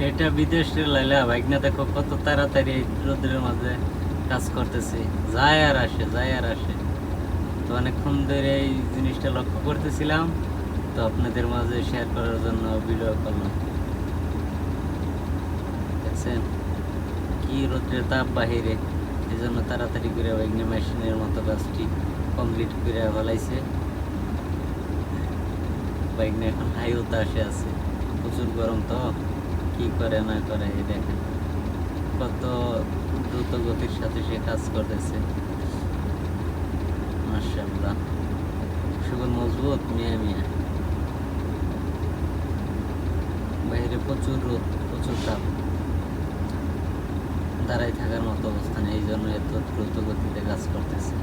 এটা বিদেশের লাইলা ভাইগনা, দেখো কত তাড়াতাড়ি এই রোদের মাঝে কাজ করতেছি, যায় আর আসে, যায় আর আসে। তো অনেকক্ষণ ধরে এই জিনিসটা লক্ষ্য করতেছিলাম, তো আপনাদের মাঝে শেয়ার করার জন্য ভিডিও করলাম। দেখছেন কি রোদ্রের তাপ বাহিরে, এই জন্য তাড়াতাড়ি করে ভাইগনা মেশিনের মতো কাজটি কমপ্লিট করে ফেলাইছে। ভাইগনা এখন হাই উতাসে আছে, প্রচুর গরম, তো কি করে না করে এই দেখেন কত দ্রুত গতির সাথে সে কাজ করতেছে। মাশাআল্লাহ, সুগন মজবুত মিয়া মিয়া। বাইরে প্রচুর রোদ, প্রচুর তাপ, দাঁড়াই থাকার মতো অবস্থা নেই, এই জন্য এত দ্রুত গতিতে কাজ করতেছে।